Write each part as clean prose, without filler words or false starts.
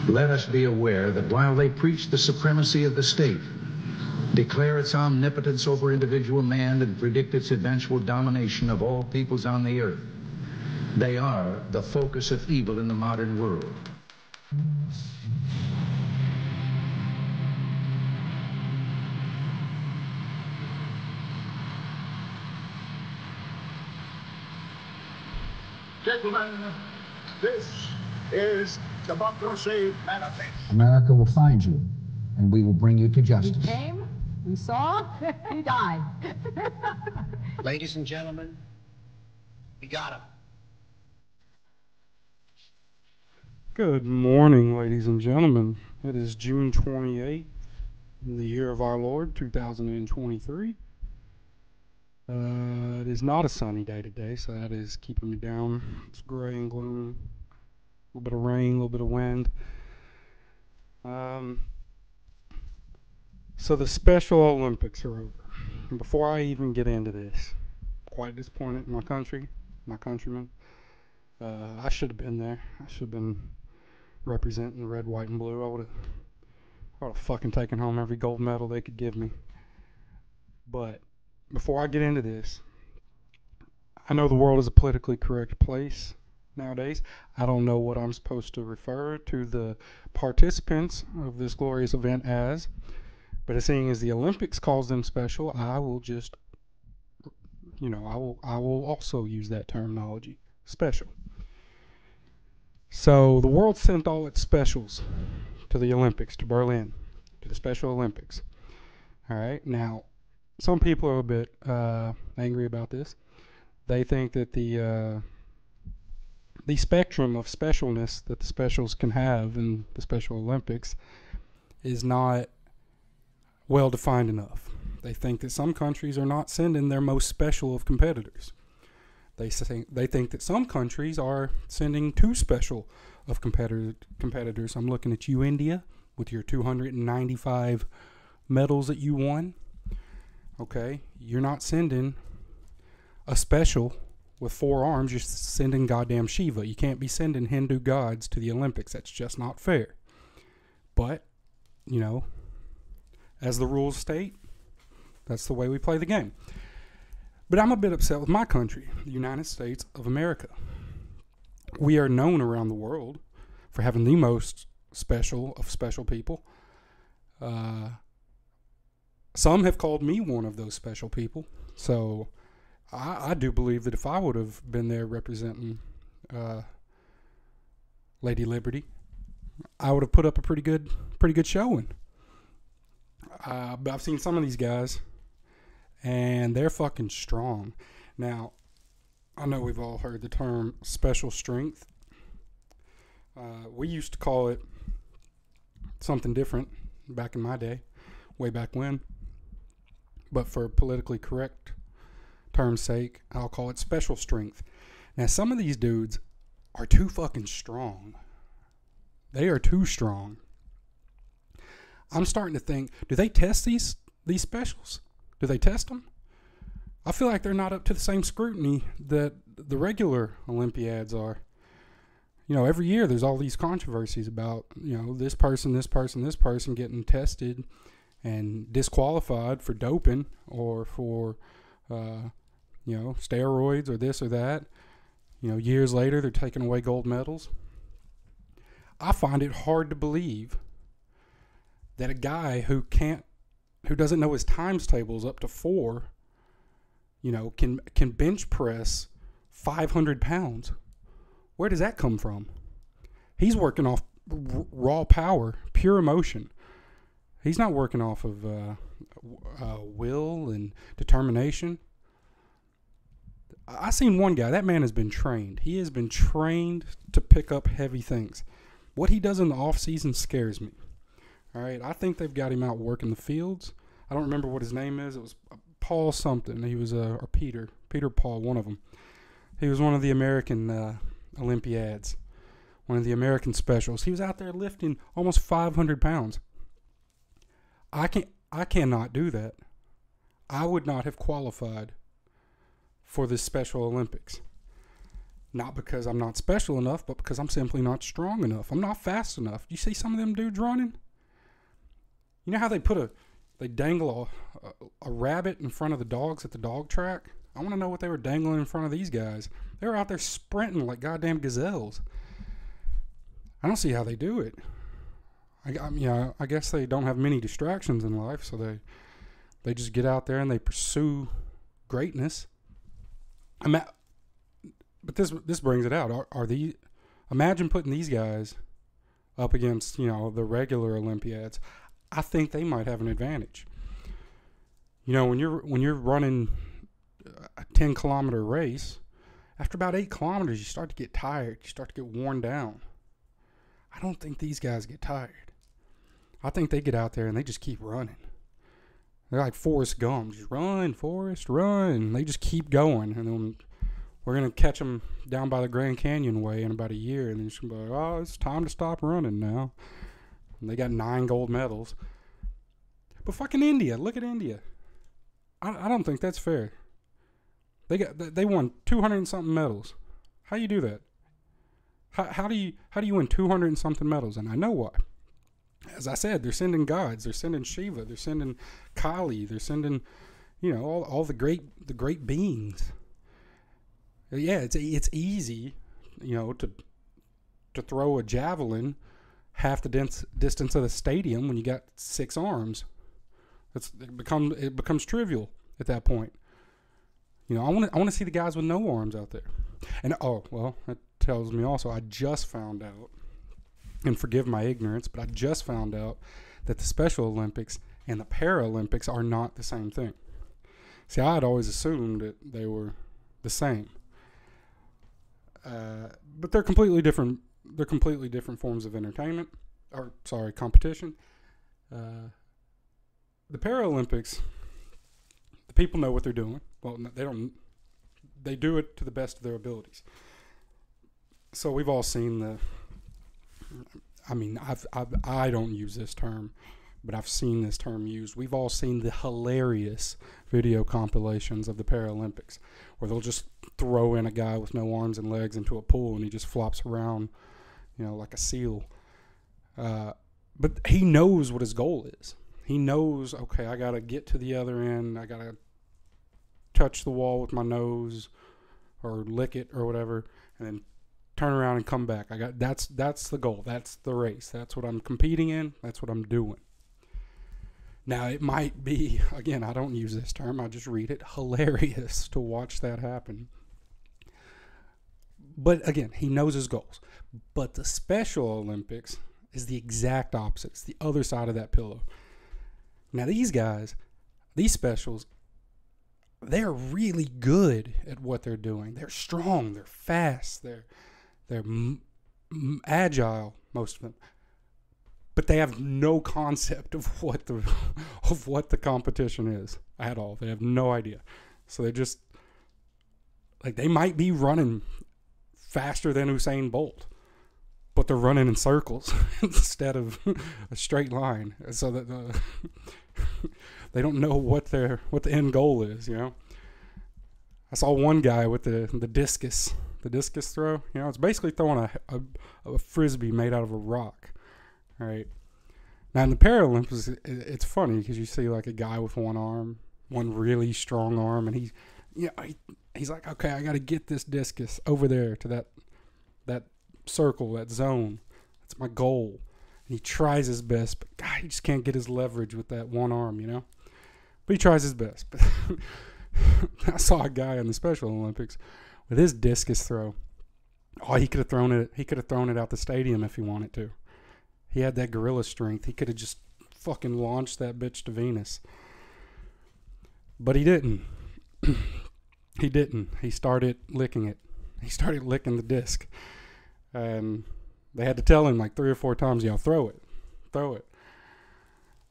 Let us be aware that while they preach the supremacy of the state, declare its omnipotence over individual man, and predict its eventual domination of all peoples on the earth, they are the focus of evil in the modern world. Gentlemen, this is Democracy Manifest. America will find you, and we will bring you to justice. We came, we saw, he died. Ladies and gentlemen, we got him. Good morning, ladies and gentlemen. It is June 28th, in the year of our Lord, 2023. It is not a sunny day today, so that is keeping me down. It's gray and gloom, a little bit of rain, a little bit of wind. So the Special Olympics are over. And before I even get into this, quite disappointed in my country, my countrymen. I should have been there. I should have been representing red, white, and blue. I would have fucking taken home every gold medal they could give me. But before I get into this, I know the world is a politically correct place nowadays. I don't know what I'm supposed to refer to the participants of this glorious event as, but as seeing as the Olympics calls them special, I will just, I will also use that terminology, special. So the world sent all its specials to the Olympics, to Berlin, to the Special Olympics. All right, now some people are a bit angry about this. They think that the spectrum of specialness that the specials can have in the Special Olympics is not well defined enough. They think that some countries are not sending their most special of competitors. They think that some countries are sending too special of competitors. I'm looking at you, India, with your 295 medals that you won. Okay, you're not sending a special with 4 arms. You're sending goddamn Shiva. You can't be sending Hindu gods to the Olympics. That's just not fair. But, as the rules state, that's the way we play the game. But I'm a bit upset with my country, the United States of America. We are known around the world for having the most special of special people. Some have called me one of those special people. So I do believe that if I would have been there representing Lady Liberty, I would have put up a pretty good showing. But I've seen some of these guys, and they're fucking strong. Now, I know we've all heard the term special strength. We used to call it something different back in my day, way back when. But for politically correct term's sake, I'll call it special strength. Now, some of these dudes are too fucking strong. They are too strong. I'm starting to think, do they test these specials? Do they test them? I feel like they're not up to the same scrutiny that the regular Olympiads are. Every year there's all these controversies about, this person getting tested and disqualified for doping or for, steroids or this or that. Years later they're taking away gold medals. I find it hard to believe that a guy who doesn't know his times tables up to 4, can bench press 500 pounds. Where does that come from? He's working off raw power, pure emotion. He's not working off of will and determination. I seen one guy. That man has been trained. He has been trained to pick up heavy things. What he does in the off season scares me. All right, I think they've got him out working the fields. I don't remember what his name is. It was Paul something. He was or Peter Paul, one of them. He was one of the American Olympiads, one of the American specials. He was out there lifting almost 500 pounds. I cannot do that. I would not have qualified for this Special Olympics. Not because I'm not special enough, but because I'm simply not strong enough. I'm not fast enough. You see some of them dudes running? You know how they dangle a rabbit in front of the dogs at the dog track? I want to know what they were dangling in front of these guys. They were out there sprinting like goddamn gazelles. I don't see how they do it. I guess they don't have many distractions in life, so they just get out there and they pursue greatness. But this brings it out. Imagine putting these guys up against, the regular Olympiads. I think they might have an advantage. When you're running a 10-kilometer race, after about 8 kilometers, you start to get tired. You start to get worn down. I don't think these guys get tired. I think they get out there and they just keep running. They're like Forrest Gump. Just run, Forrest, run. They just keep going. And then we're going to catch them down by the Grand Canyon way in about a year. And then it's going to be like, oh, it's time to stop running now. And they got 9 gold medals. But fucking India. Look at India. I don't think that's fair. They won 200 and something medals. How do you do that? How do you win 200 and something medals? And I know why. As I said, they're sending gods. They're sending Shiva. They're sending Kali. They're sending, all the great beings. Yeah, it's easy, to throw a javelin half the distance of the stadium when you got 6 arms. It becomes trivial at that point. I want to see the guys with no arms out there. And that tells me also I just found out, and forgive my ignorance, but I just found out that the Special Olympics and the Paralympics are not the same thing. See, I had always assumed that they were the same. But they're completely different. They're completely different forms of entertainment, competition. The Paralympics, the people know what they're doing. Well, they don't. They do it to the best of their abilities. So we've all seen I don't use this term, but I've seen this term used. We've all seen the hilarious video compilations of the Paralympics where they'll just throw in a guy with no arms and legs into a pool and he just flops around, like a seal. But he knows what his goal is. He knows, okay, I got to get to the other end. I got to touch the wall with my nose or lick it or whatever, and then turn around and come back. That's the goal. That's the race. That's what I'm competing in. That's what I'm doing. Now, it might be, again, I don't use this term. I just read it, hilarious to watch that happen. But again, he knows his goals. But the Special Olympics is the exact opposite. It's the other side of that pillow. Now, these guys, these specials, they're really good at what they're doing. They're strong. They're fast. They're agile, most of them. But they have no concept of what the competition is at all. They have no idea. So they just, they might be running faster than Usain Bolt, but they're running in circles instead of a straight line. So that they don't know what the end goal is. I saw one guy with the discus throw. It's basically throwing a frisbee made out of a rock. All right. Now in the Paralympics, it's funny because you see like a guy with one arm, one really strong arm, and he's like, okay, I got to get this discus over there to that circle, that zone. That's my goal. And he tries his best, but God, he just can't get his leverage with that one arm, But he tries his best. But I saw a guy in the Special Olympics with his discus throw. Oh, he could have thrown it. He could have thrown it out the stadium if he wanted to. He had that gorilla strength. He could have just fucking launched that bitch to Venus. But he didn't. He didn't. He started licking it. He started licking the disc. And they had to tell him like 3 or 4 times, throw it. Throw it.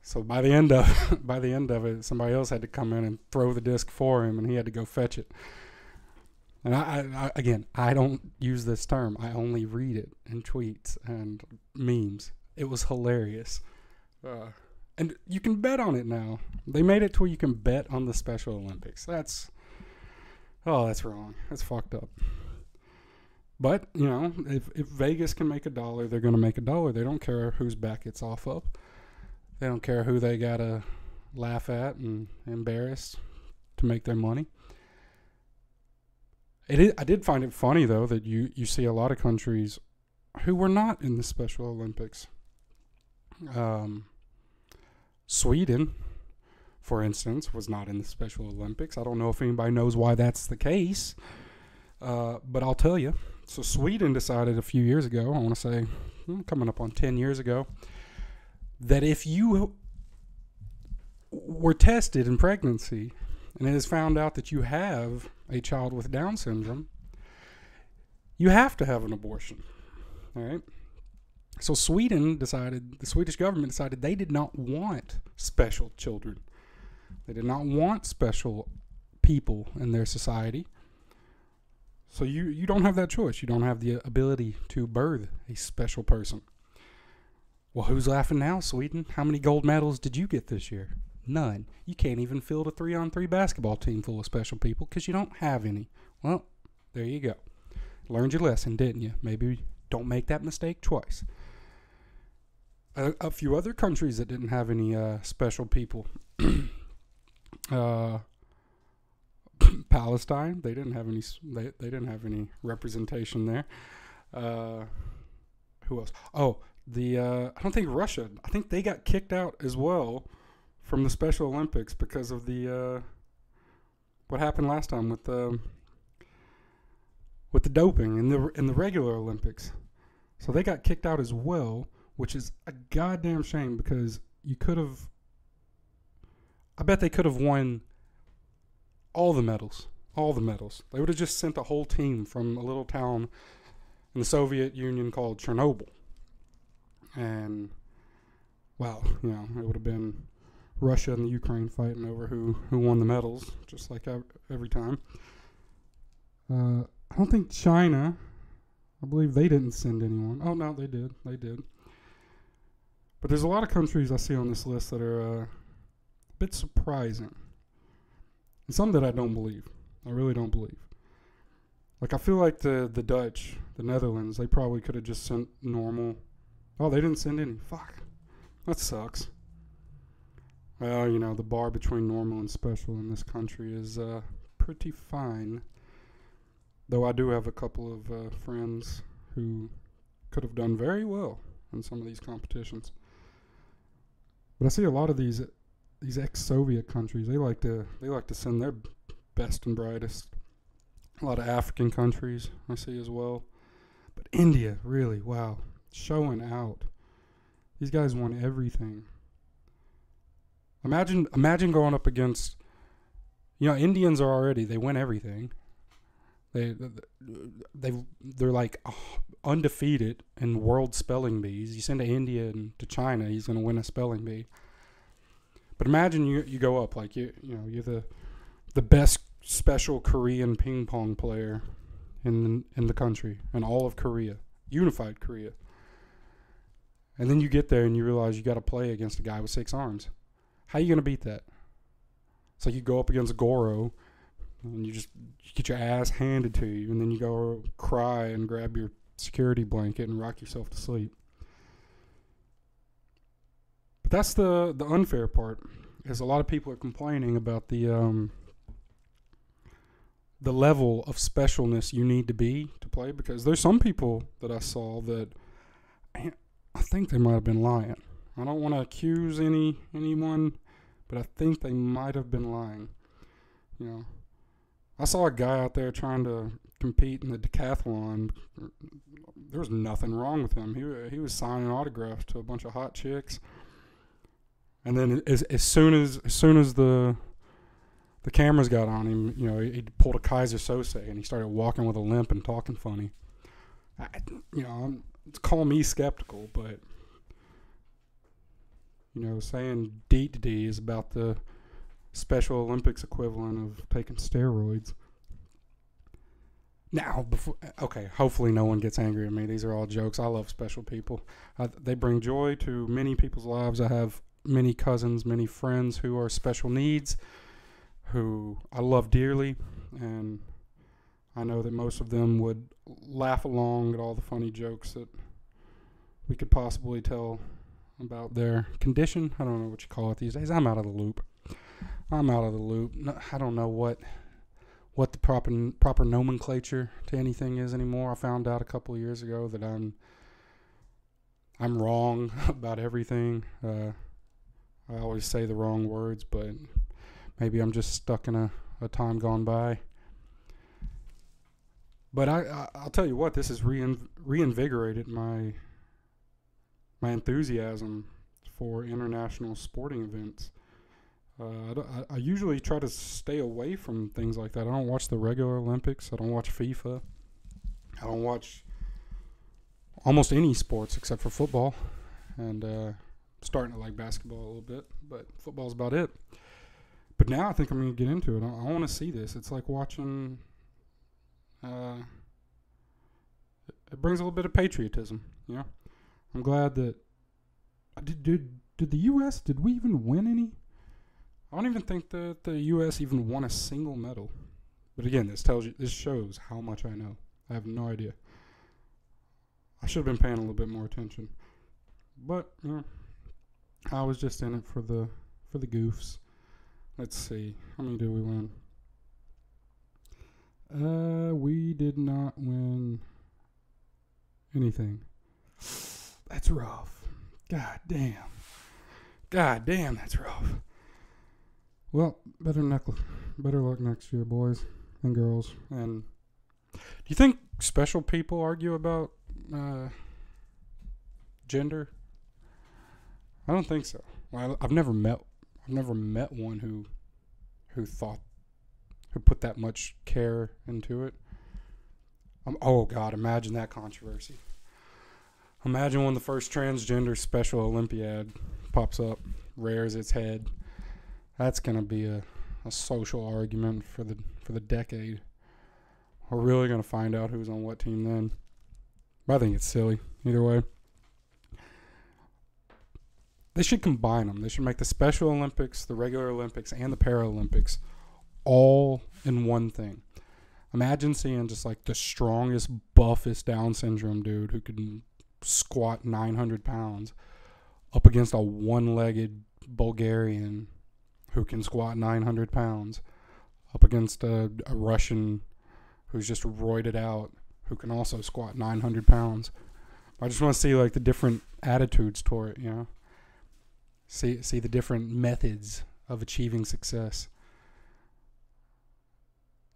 So by the end of it, somebody else had to come in and throw the disc for him, and he had to go fetch it. And I don't use this term. I only read it in tweets and memes. It was hilarious. And you can bet on it now. They made it to where you can bet on the Special Olympics. That's wrong. That's fucked up. But, you know, if Vegas can make $1, they're going to make $1. They don't care whose back it's off of. They don't care who they got to laugh at and embarrass to make their money. I did find it funny, though, that you see a lot of countries who were not in the Special Olympics. Sweden, for instance, was not in the Special Olympics. I don't know if anybody knows why that's the case, but I'll tell you. So Sweden decided a few years ago, I want to say coming up on 10 years ago, that if you were tested in pregnancy and it is found out that you have a child with Down syndrome, you have to have an abortion. All right? So the Swedish government decided they did not want special children. They did not want special people in their society. So you don't have that choice. You don't have the ability to birth a special person. Well, who's laughing now, Sweden? How many gold medals did you get this year? None. You can't even field a 3-on-3 basketball team full of special people because you don't have any. Well, there you go. Learned your lesson, didn't you? Maybe don't make that mistake twice. A few other countries that didn't have any special people. Palestine, they didn't have any. They didn't have any representation there. Who else? Oh, I don't think Russia. I think they got kicked out as well from the Special Olympics because of the what happened last time with the doping in the regular Olympics. So they got kicked out as well, which is a goddamn shame because you could have. I bet they could have won all the medals. All the medals. They would have just sent a whole team from a little town in the Soviet Union called Chernobyl. And, well, you know, it would have been Russia and the Ukraine fighting over who won the medals, just like every time. I don't think China, I believe they didn't send anyone. Oh, no, they did. They did. But there's a lot of countries I see on this list that are a bit surprising. And some that I don't believe. I really don't believe. Like, I feel like the Dutch, the Netherlands, they probably could have just sent normal. Oh, they didn't send any. Fuck. That sucks. Well, you know, the bar between normal and special in this country is pretty fine. Though I do have a couple of friends who could have done very well in some of these competitions. But I see a lot of these ex-Soviet countries. They like to send their best and brightest. A lot of African countries I see as well. But India, really, wow, showing out. These guys won everything. Imagine going up against, you know, Indians are already, they win everything. They're like undefeated in world spelling bees. You send to India and to China, he's going to win a spelling bee. But imagine you go up like you're the best special Korean ping pong player in the country, in all of Korea, unified Korea. And then you get there and you realize you got to play against a guy with 6 arms. How are you going to beat that? It's like you go up against Goro and you get your ass handed to you, and then you go cry and grab your security blanket and rock yourself to sleep. But that's the unfair part, is a lot of people are complaining about the level of specialness you need to be to play, because there's some people that I saw that I think they might have been lying. I don't want to accuse anyone, but I think they might have been lying. You know, I saw a guy out there trying to compete in the decathlon. There was nothing wrong with him. He was signing autographs to a bunch of hot chicks. And then as soon as the cameras got on him, you know, he pulled a Kaiser Sose and he started walking with a limp and talking funny. Call me skeptical, but you know, saying D is about the Special Olympics equivalent of taking steroids. Now, hopefully no one gets angry at me. These are all jokes. I love special people. They bring joy to many people's lives. I have many cousins, many friends who are special needs, who I love dearly, and I know that most of them would laugh along at all the funny jokes that we could possibly tell about their condition. I don't know what you call it these days. I'm out of the loop. I don't know what the proper nomenclature to anything is anymore. I found out a couple of years ago that I'm wrong about everything. I always say the wrong words, but maybe I'm just stuck in a time gone by. But I'll tell you what, this has reinvigorated my enthusiasm for international sporting events. I usually try to stay away from things like that. I don't watch the regular Olympics. I don't watch FIFA. I don't watch almost any sports except for football. And starting to like basketball a little bit, but football's about it. But now I think I'm going to get into it. I want to see this. It's like watching... it brings a little bit of patriotism, you know? I'm glad that... Did the U.S., did we even win any? I don't even think that the U.S. even won a single medal. But again, this shows how much I know. I have no idea. I should have been paying a little bit more attention. But, you know, I was just in it for the goofs. Let's see. How many did we win? We did not win anything. That's rough. God damn, that's rough. Well, better luck next year, boys and girls. And do you think special people argue about gender? I don't think so. Well, I've never met one who put that much care into it. Oh God, imagine that controversy. Imagine when the first transgender Special Olympiad pops up, rears its head. That's gonna be a social argument for the decade. We're really gonna find out who's on what team then. But I think it's silly either way. They should combine them. They should make the Special Olympics, the regular Olympics, and the Paralympics all in one thing. Imagine seeing just like the strongest, buffest Down syndrome dude who can squat 900 pounds up against a one-legged Bulgarian who can squat 900 pounds up against a Russian who's just roided out who can also squat 900 pounds. I just want to see like the different attitudes toward it, you know. See the different methods of achieving success.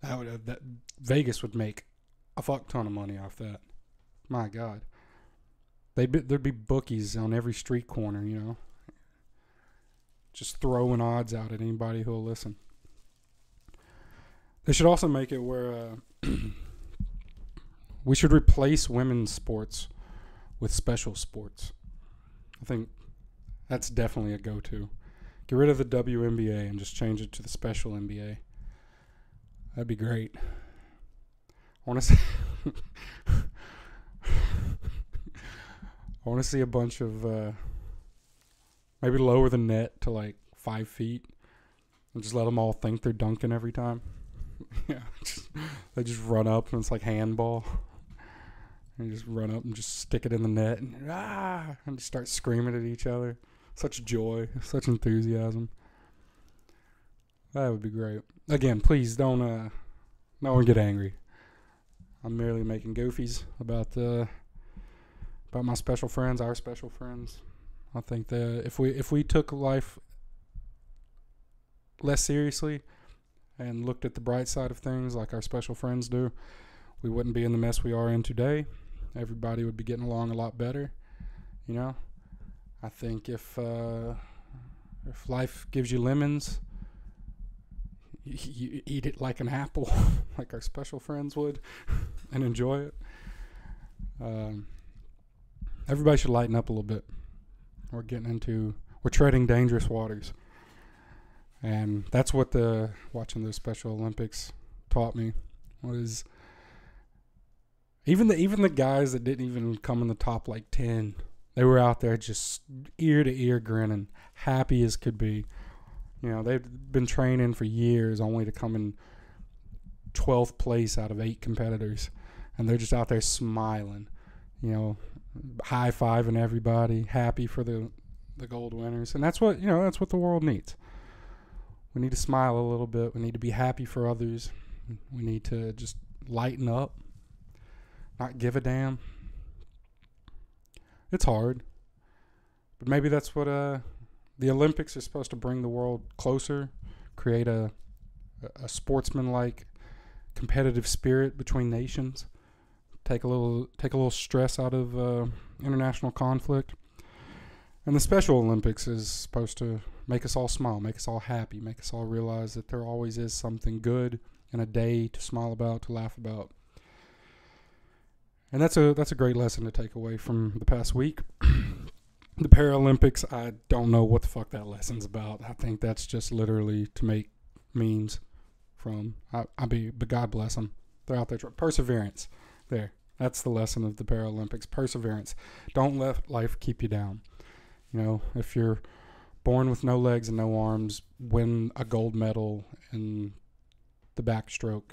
That Vegas would make a fuck ton of money off that. My God, there'd be bookies on every street corner, you know, just throwing odds out at anybody who'll listen. They should also make it where we should replace women's sports with special sports. I think that's definitely a go-to. Get rid of the WNBA and just change it to the Special NBA. That'd be great. I want to see a bunch of maybe lower the net to like 5 feet and just let them all think they're dunking every time. Yeah, they just run up and it's like handball. And you just run up and just stick it in the net and just start screaming at each other. Such joy, such enthusiasm. That would be great. Again, please don't no one get angry. I'm merely making goofies about my special friends, our special friends. I think that if we took life less seriously and looked at the bright side of things like our special friends do, we wouldn't be in the mess we are in today. Everybody would be getting along a lot better, you know. I think if life gives you lemons, you eat it like an apple, like our special friends would, and enjoy it. Everybody should lighten up a little bit. We're treading dangerous waters. And that's what watching the Special Olympics taught me, was even the guys that didn't even come in the top like 10, they were out there just ear to ear grinning, happy as could be. You know, they've been training for years only to come in 12th place out of 8 competitors, and they're just out there smiling, you know, high-fiving everybody, happy for the gold winners. And that's what, you know, that's what the world needs. We need to smile a little bit. We need to be happy for others. We need to just lighten up, not give a damn. It's hard, but maybe that's what the Olympics are supposed to bring the world closer, create a sportsman-like competitive spirit between nations, take a little stress out of international conflict. And the Special Olympics is supposed to make us all smile, make us all happy, make us all realize that there always is something good in a day to smile about, to laugh about. And that's a great lesson to take away from the past week. The Paralympics, I don't know what the fuck that lesson's about. I think that's just literally to make memes from. But God bless them. They're out there. Perseverance. There. That's the lesson of the Paralympics. Perseverance. Don't let life keep you down. You know, if you're born with no legs and no arms, win a gold medal in the backstroke.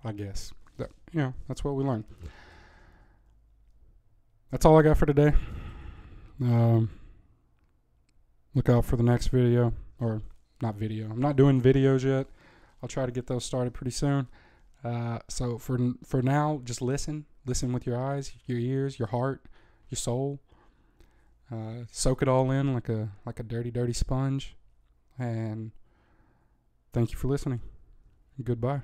I guess. You know, that's what we learn. That's all I got for today. Look out for the next video, or not video. I'm not doing videos yet. I'll try to get those started pretty soon. So for now, just listen with your eyes, your ears, your heart, your soul. Soak it all in like a dirty sponge. And thank you for listening. Goodbye.